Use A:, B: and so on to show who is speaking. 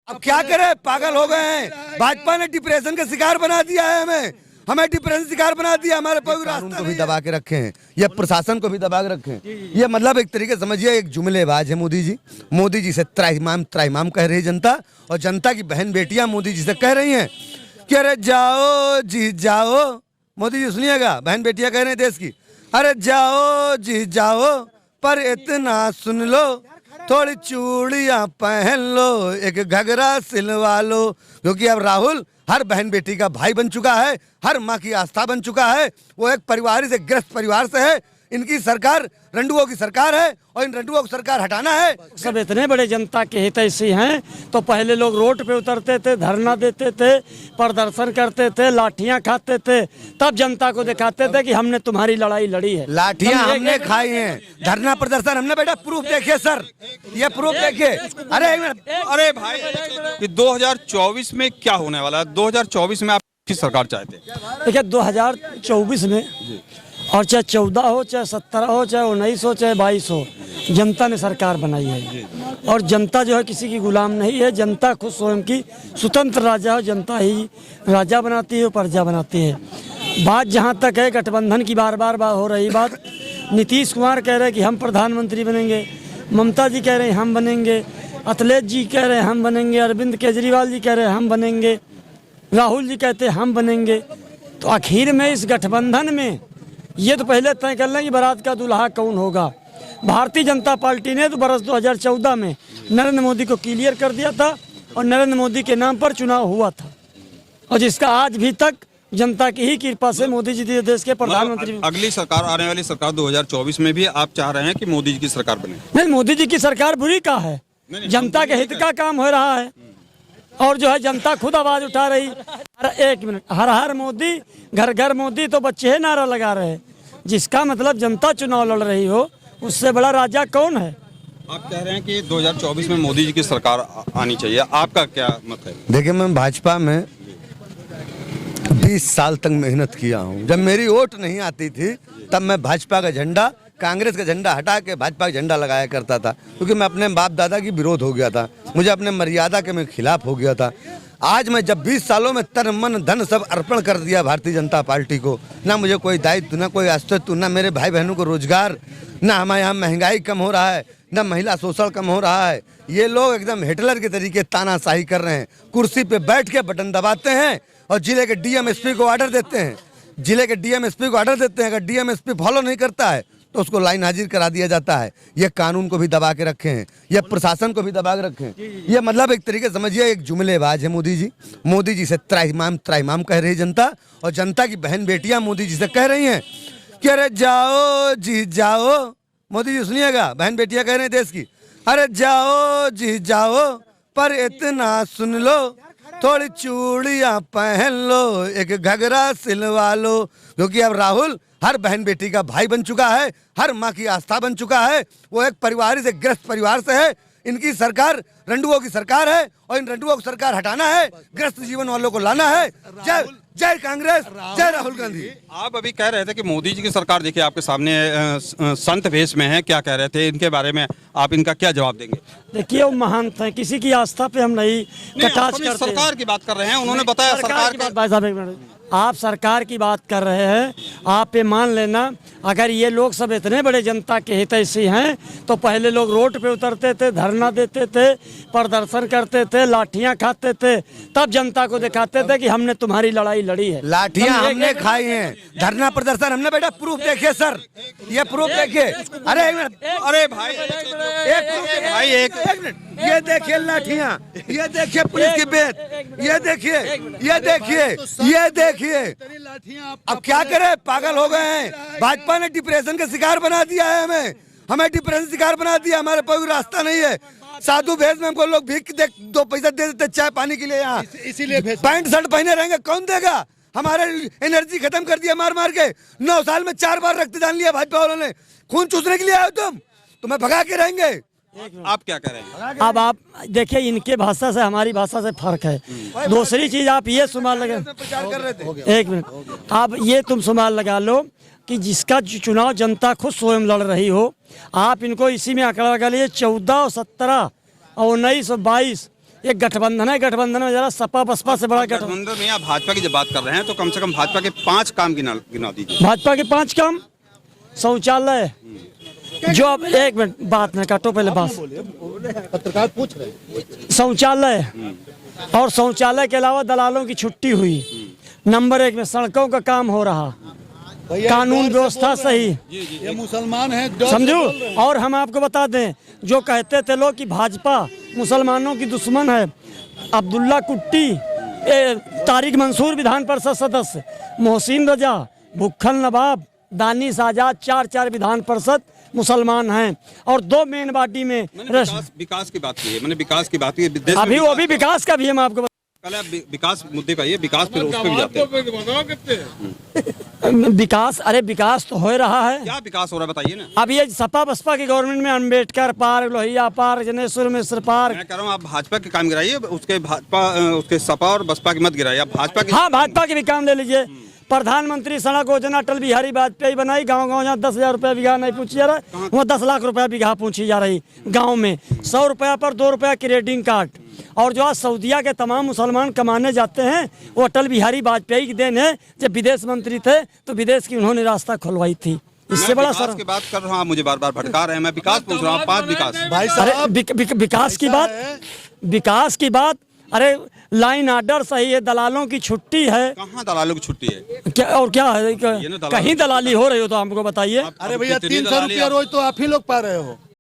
A: अब क्या करें, पागल हो गए हैं। भाजपा ने डिप्रेशन का शिकार बना दिया है, हमें डिप्रेशन शिकार बना दिया। हमारे कानून को भी दबा के रखे हैं, ये प्रशासन को भी दबा के रखे हैं। ये मतलब एक तरीके समझिए एक जुमलेबाज है मोदी जी। मोदी जी से त्राहिमाम त्राहिमाम कह रही है जनता, और जनता की बहन बेटियां मोदी जी से कह रही हैं कि अरे जाओ जी जाओ। मोदी जी सुनिएगा, बहन बेटियां कह रहे हैं देश की, अरे जाओ जी जाओ पर इतना सुन लो, थोड़ी चूड़ियां पहन लो, एक घघरा सिलवा लो। क्योंकि अब राहुल हर बहन बेटी का भाई बन चुका है, हर माँ की आस्था बन चुका है। वो एक परिवार से ग्रस्त परिवार से है। इनकी सरकार रंडुओं की सरकार है और इन रंडुओं को सरकार हटाना है।
B: सब इतने बड़े जनता के हितैषी हैं तो पहले लोग रोड पे उतरते थे, धरना देते थे, प्रदर्शन करते थे, लाठियां खाते थे, तब जनता को दिखाते थे कि हमने तुम्हारी लड़ाई लड़ी है।
A: लाठियां हमने खाई हैं, धरना प्रदर्शन हमने, बेटा प्रूफ देखिए सर, ये प्रूफ देखिए।
C: अरे भाई, कि 2024 में क्या होने वाला है? 2024 में आप किस सरकार चाहते हैं?
B: देखिए 2024 में, और चाहे 14 हो, चाहे 17 हो, चाहे 19 हो, चाहे 22 हो, जनता ने सरकार बनाई है। और जनता जो है किसी की गुलाम नहीं है। जनता खुद स्वयं की स्वतंत्र राजा हो, जनता ही राजा बनाती है, प्रजा बनाती है। बात जहाँ तक है गठबंधन की, बार बार हो रही बात, नीतीश कुमार कह रहे हैं कि हम प्रधानमंत्री बनेंगे, ममता जी कह रहे हैं हम बनेंगे, अखिलेश जी कह रहे हैं हम बनेंगे, अरविंद केजरीवाल जी कह रहे हैं हम बनेंगे, राहुल जी कहते हैं हम बनेंगे। तो आखिर में इस गठबंधन में ये तो पहले तय कर लें कि बारात का दूल्हा कौन होगा। भारतीय जनता पार्टी ने तो बरस 2014 में नरेंद्र मोदी को क्लियर कर दिया था और नरेंद्र मोदी के नाम पर चुनाव हुआ था, और जिसका आज भी तक जनता की ही कृपा से मोदी जी देश के प्रधानमंत्री।
C: अगली सरकार, आने वाली सरकार 2024 में भी आप चाह रहे हैं कि मोदी जी की सरकार बने?
B: नहीं, मोदी जी की सरकार बुरी का है, जनता के हित का काम हो रहा है। और जो है जनता खुद आवाज उठा रही। एक मिनट, हर हर मोदी, घर घर मोदी, तो बच्चे नारा लगा रहे हैं, जिसका मतलब जनता चुनाव लड़ रही हो, उससे बड़ा राजा कौन है।
C: आप कह रहे हैं कि 2024 में मोदी जी की सरकार आनी चाहिए, आपका क्या मत है?
A: देखिए, मैं भाजपा में 20 साल तक मेहनत किया हूँ। जब मेरी वोट नहीं आती थी तब मैं भाजपा का झंडा, कांग्रेस का झंडा हटा के भाजपा का झंडा लगाया करता था, क्योंकि मैं अपने बाप दादा की विरोध हो गया था, मुझे अपने मर्यादा के मैं खिलाफ हो गया था। आज मैं जब 20 सालों में तन मन धन सब अर्पण कर दिया भारतीय जनता पार्टी को, ना मुझे कोई दायित्व, ना कोई अस्तित्व, ना मेरे भाई बहनों को रोजगार, ना हमारे यहाँ महंगाई कम हो रहा है, ना महिला शोषण कम हो रहा है। ये लोग एकदम हिटलर के तरीके तानाशाही कर रहे हैं, कुर्सी पे बैठ के बटन दबाते हैं और जिले के डीएमएसपी को ऑर्डर देते हैं, जिले के डीएमएसपी को ऑर्डर देते हैं। अगर डीएमएसपी फॉलो नहीं करता है तो उसको लाइन हाजिर करा दिया जाता है। ये कानून को भी दबा के रखे हैं, ये प्रशासन को भी दबा के रखे हैं। ये मतलब एक तरीके समझिए एक जुमलेबाज है मोदी जी। मोदी जी से त्राहिमाम त्राहिमाम कह रही है जनता, और जनता की बहन बेटियां मोदी जी से कह रही हैं कि अरे जाओ जी जाओ। मोदी जी सुनिएगा, बहन बेटियां कह रहे हैं देश की, अरे जाओ जी जाओ पर इतना सुन लो, थोड़ी चूड़ियां पहन लो, एक घघरा सिलवा लो। क्योंकि अब राहुल हर बहन बेटी का भाई बन चुका है, हर माँ की आस्था बन चुका है। वो एक परिवार से ग्रस्त परिवार से है। इनकी सरकार रंडुओं की सरकार है और इन रंडुओं को सरकार हटाना है, ग्रस्त जीवन वालों को लाना है। जय जय कांग्रेस, जय राहुल गांधी।
C: आप अभी कह रहे थे कि मोदी जी की सरकार, देखिए आपके सामने संत भेष में है, क्या कह रहे थे इनके बारे में, आप इनका क्या जवाब देंगे?
B: देखिए, वो महंत है, किसी की आस्था पे हम नहीं कटाक्ष करते।
C: सरकार की बात कर रहे हैं, उन्होंने बताया सरकार
B: की बात। आप सरकार की बात कर रहे हैं, आप ये मान लेना, अगर ये लोग सब इतने बड़े जनता के हितैषी हैं तो पहले लोग रोड पे उतरते थे, धरना देते थे, प्रदर्शन करते थे, लाठियां खाते थे, तब जनता को दिखाते थे कि हमने तुम्हारी लड़ाई लड़ी है।
A: लाठियां हमने खाई हैं, धरना प्रदर्शन हमने, बेटा प्रूफ देखिए सर, ये प्रूफ देखिए। अरे
C: भाई, एक मिनट,
A: ये देखिए लाठियां, ये देखिए पुलिस की बेत, ये देखिए, ये देखिए, ये देखिए। अब क्या करें, पागल हो गए हैं। भाजपा ने डिप्रेशन का शिकार बना दिया है, हमें डिप्रेशन शिकार बना दिया। हमारे कोई रास्ता नहीं है। साधु भेष में हमको लोग भीख दे, 2 पैसा दे देते चाय पानी के लिए। यहाँ इसीलिए पैंट शर्ट पहने रहेंगे, कौन देगा? हमारे एनर्जी खत्म कर दिया मार मार के। 9 साल में 4 बार रक्तदान लिया भाजपा वालों ने। खून चूसने के लिए आए तुम, तुम्हें भगा के रहेंगे।
C: आप क्या कह रहे हैं?
B: अब आप देखिए, इनके भाषा से हमारी भाषा से फर्क है। दूसरी चीज आप ये सुमार लगा, एक मिनट, आप ये तुम सुमार लगा लो कि जिसका चुनाव जनता खुद स्वयं लड़ रही हो, आप इनको इसी में आंकड़ा लगा लीजिए। 14 और 17 और 19 और 22 ये गठबंधन है, गठबंधन में जरा सपा बसपा से बड़ा गठबंधन।
C: गठबंधन में आप भाजपा की जब बात कर रहे हैं तो कम से कम भाजपा के 5 काम गिना दीजिए।
B: भाजपा के 5 काम, शौचालय, जो अब एक मिनट बात में काटो, पहले बात,
D: पत्रकार पूछ रहे।
B: शौचालय और शौचालय के अलावा दलालों की छुट्टी हुई। नंबर 1 में सड़कों का काम हो रहा, कानून व्यवस्था सही,
D: ये मुसलमान है
B: समझो। और हम आपको बता दें, जो कहते थे लोग कि भाजपा मुसलमानों की दुश्मन है, अब्दुल्ला कुट्टी, तारिक मंसूर विधान परिषद सदस्य, मोहसिन रजा, भुक्खल नवाब, दानिश आजाद, 4 विधान परिषद मुसलमान हैं। और 2 मेन बॉडी में
C: विकास की बात की है, मैंने विकास की बात की है। देश में
B: अभी वो भी विकास का भी हम आपको
C: पहले आप विकास मुद्दे पे आइए, विकास फिर उस पे भी जाते हैं।
B: विकास, अरे विकास तो हो रहा है।
C: क्या विकास हो रहा है बताइए ना।
B: अब ये सपा बसपा की गवर्नमेंट में Ambedkar park, Lohia park, Janeshwar Mishra park.
C: मैं कह रहा हूँ आप भाजपा के काम गिराइए, उसके सपा और बसपा की मत गिराइए, आप भाजपा के।
B: हाँ, भाजपा के भी काम ले लीजिए। प्रधानमंत्री सड़क योजना अटल बिहारी वाजपेयी बनाई, गांव जहाँ 10,000 रुपया बीघा नहीं पूछी जा रहा है, वहाँ 10 लाख रुपया बीघा पूछी जा रही गांव में। 100 रुपया पर 2 रुपया क्रेडिट कार्ड। और जो आज सऊदीया के तमाम मुसलमान कमाने जाते हैं, वो अटल बिहारी वाजपेयी की देन है। जब विदेश मंत्री थे तो विदेश की उन्होंने रास्ता खुलवाई थी। इससे बड़ा सर
C: की बात कर रहा हूँ, मुझे बार-बार भटका रहे हैं। मैं विकास पूछ रहा हूँ, 5 विकास।
D: भाई
B: अरे
D: साहब
B: विकास की बात, अरे लाइन ऑर्डर सही है, दलालों की छुट्टी है।
C: कहाँ दलालों की छुट्टी है?
B: क्या और क्या है, कहीं दलाली हो रही हो तो हमको बताइए।
D: अरे भैया 300 रुपया रोज तो आप ही लोग पा रहे हो।